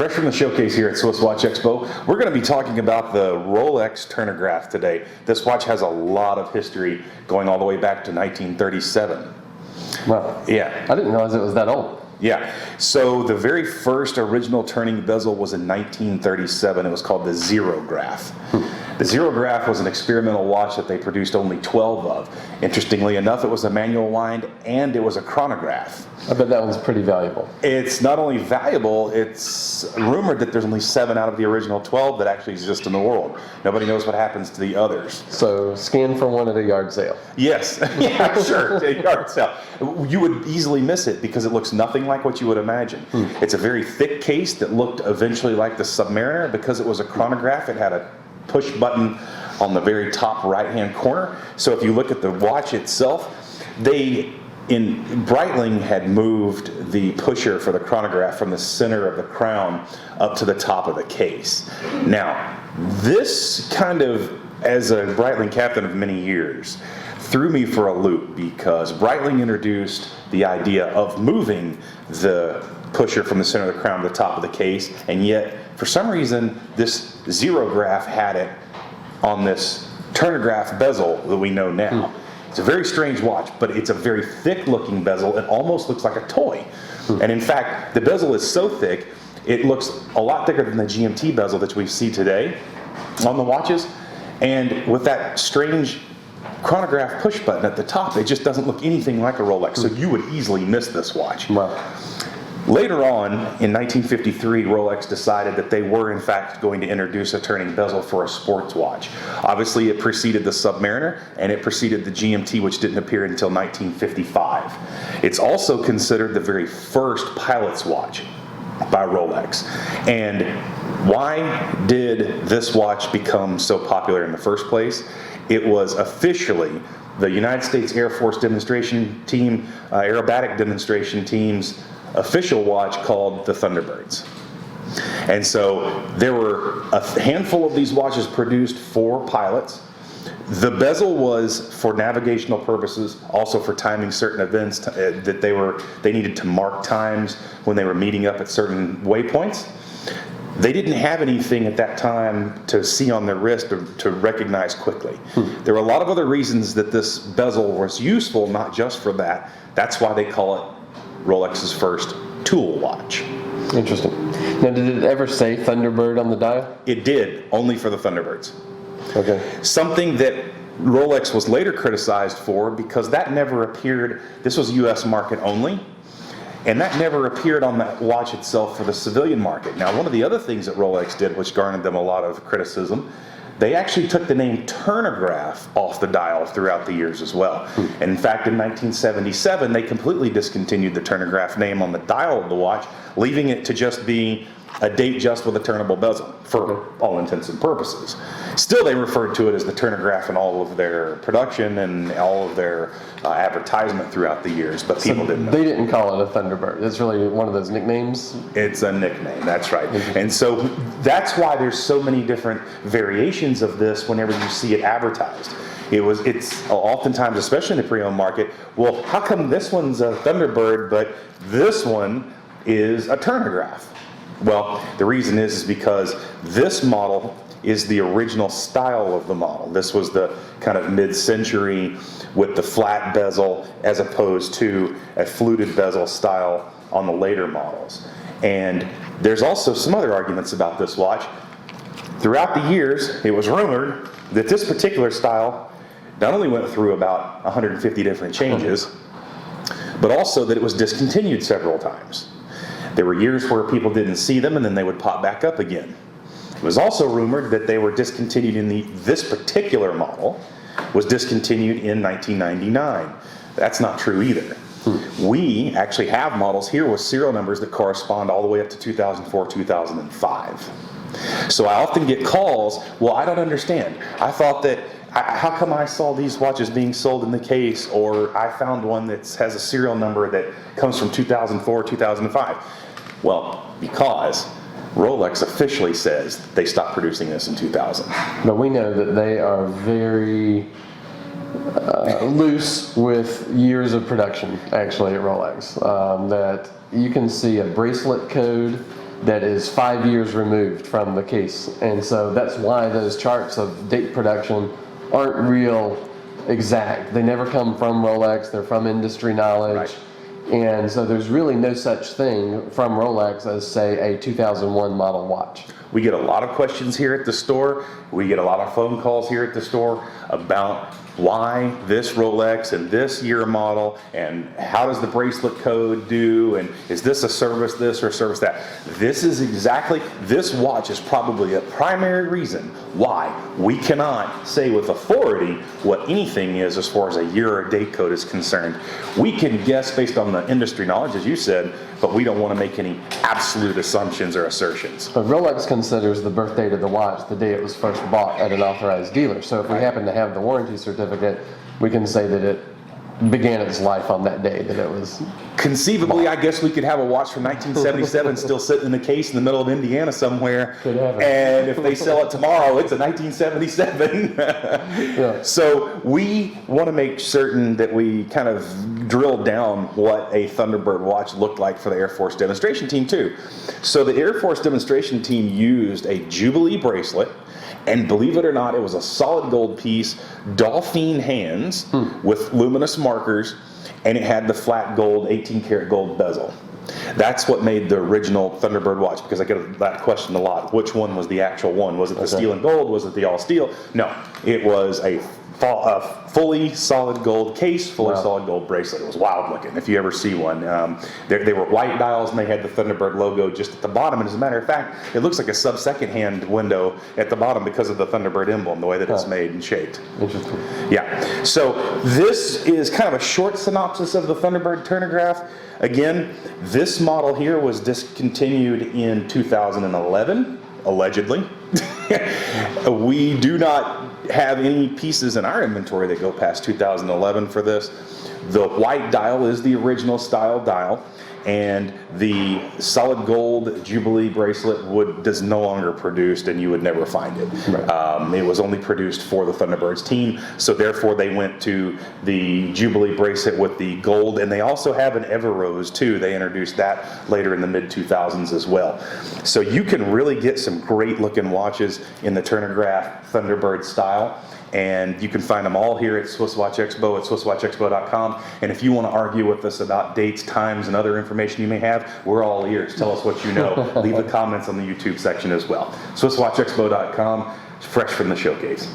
Fresh from the showcase here at SwissWatchExpo, we're going to be talking about the Rolex Turnograph today. This watch has a lot of history going all the way back to 1937. Wow. Yeah. I didn't realize it was that old. Yeah. So the very first original turning bezel was in 1937. It was called the Zerographe. The Zerographe was an experimental watch that they produced only 12 of. Interestingly enough, it was a manual wind and it was a chronograph. I bet that one's pretty valuable. It's not only valuable, it's rumored that there's only 7 out of the original 12 that actually exist in the world. Nobody knows what happens to the others. So scan for one at a yard sale. Yes, yeah, sure, a yard sale. You would easily miss it because it looks nothing like what you would imagine. It's a very thick case that looked eventually like the Submariner. Because it was a chronograph, it had a push button on the very top right-hand corner. So if you look at the watch itself, they in Breitling had moved the pusher for the chronograph from the center of the crown up to the top of the case. Now, this kind of, as a Breitling captain of many years, threw me for a loop because Breitling introduced the idea of moving the pusher from the center of the crown to the top of the case, and yet for some reason this Zerographe had it on this Turnograph bezel that we know now. It's a very strange watch, but it's a very thick looking bezel. It almost looks like a toy. And in fact, the bezel is so thick, it looks a lot thicker than the GMT bezel that we see today on the watches. And with that strange chronograph push button at the top, it just doesn't look anything like a Rolex. So you would easily miss this watch. Wow. Later on, in 1953, Rolex decided that they were in fact going to introduce a turning bezel for a sports watch. Obviously, it preceded the Submariner, and it preceded the GMT, which didn't appear until 1955. It's also considered the very first pilot's watch by Rolex. And why did this watch become so popular in the first place? It was officially the United States Air Force demonstration team, aerobatic demonstration team's official watch called the Thunderbirds. And so there were a handful of these watches produced for pilots. The bezel was for navigational purposes, also for timing certain events that they needed to mark times when they were meeting up at certain waypoints. They didn't have anything at that time to see on their wrist to recognize quickly. There were a lot of other reasons that this bezel was useful, not just for that. That's why they call it Rolex's first tool watch. Interesting. Now, did it ever say Thunderbird on the dial? It did, only for the Thunderbirds. Okay. Something that Rolex was later criticized for because that never appeared, this was US market only, and that never appeared on that watch itself for the civilian market. Now, one of the other things that Rolex did, which garnered them a lot of criticism, they actually took the name Turnograph off the dial throughout the years as well. And in fact, in 1977, they completely discontinued the Turnograph name on the dial of the watch, leaving it to just be a Datejust with a turnable bezel for all intents and purposes. Still, they referred to it as the Turnograph in all of their production and all of their advertisement throughout the years, but people didn't know. They didn't call it a Thunderbird. It's really one of those nicknames. It's a nickname, that's right. And so that's why there's so many different variations of this whenever you see it advertised. It's oftentimes, especially in the pre-owned market, well, how come this one's a Thunderbird, but this one is a Turnograph? Well, the reason is because this model is the original style of the model. This was the kind of mid-century with the flat bezel as opposed to a fluted bezel style on the later models. And there's also some other arguments about this watch. Throughout the years, it was rumored that this particular style not only went through about 150 different changes, but also that it was discontinued several times. There were years where people didn't see them and then they would pop back up again. It was also rumored that they were discontinued this particular model was discontinued in 1999. That's not true either. We actually have models here with serial numbers that correspond all the way up to 2004, 2005. So I often get calls, well, I don't understand. I thought that, how come I saw these watches being sold in the case, or I found one that has a serial number that comes from 2004, 2005? Well, because Rolex officially says they stopped producing this in 2000. But we know that they are very loose with years of production, actually, at Rolex. That you can see a bracelet code that is 5 years removed from the case. And so that's why those charts of date production aren't real exact. They never come from Rolex, they're from industry knowledge. Right. And so there's really no such thing from Rolex as, say, a 2001 model watch. We get a lot of questions here at the store. We get a lot of phone calls here at the store about why this Rolex and this year model, and how does the bracelet code do, and is this a service this or service that. This watch is probably a primary reason why we cannot say with authority what anything is as far as a year or date code is concerned. We can guess based on the industry knowledge, as you said, but we don't want to make any absolute assumptions or assertions. But Rolex considers the birth date of the watch the day it was first bought at an authorized dealer. So if we happen to have the warranty certificate, we can say that it began its life on that day that it was. Conceivably, I guess we could have a watch from 1977 still sitting in the case in the middle of Indiana somewhere. Could happen. And if they sell it tomorrow, it's a 1977. Yeah. So we want to make certain that we kind of drill down what a Thunderbird watch looked like for the Air Force demonstration team too. So the Air Force demonstration team used a Jubilee bracelet, and believe it or not, it was a solid gold piece, Dauphine hands with luminous markers, and it had the flat gold, 18 karat gold bezel. That's what made the original Thunderbird watch, because I get that question a lot. Which one was the actual one? Was it the steel and gold? Was it the all steel? No, it was a fully solid gold case, fully solid gold bracelet. It was wild looking if you ever see one. They were white dials and they had the Thunderbird logo just at the bottom. And as a matter of fact, it looks like a sub-second hand window at the bottom because of the Thunderbird emblem, the way that it's made and shaped. Interesting. Yeah. So this is kind of a short synopsis of the Thunderbird Turnograph. Again, this model here was discontinued in 2011, allegedly. We do not have any pieces in our inventory that go past 2011 for this. The white dial is the original style dial, and the solid gold Jubilee bracelet does no longer produced, and you would never find it. Right. It was only produced for the Thunderbirds team, so therefore they went to the Jubilee bracelet with the gold, and they also have an Everrose too. They introduced that later in the mid-2000s as well. So you can really get some great looking watches in the Turnograph Thunderbird style. And you can find them all here at SwissWatchExpo at SwissWatchExpo.com. And if you want to argue with us about dates, times, and other information you may have, we're all ears. Tell us what you know. Leave the comments on the YouTube section as well. SwissWatchExpo.com, fresh from the showcase.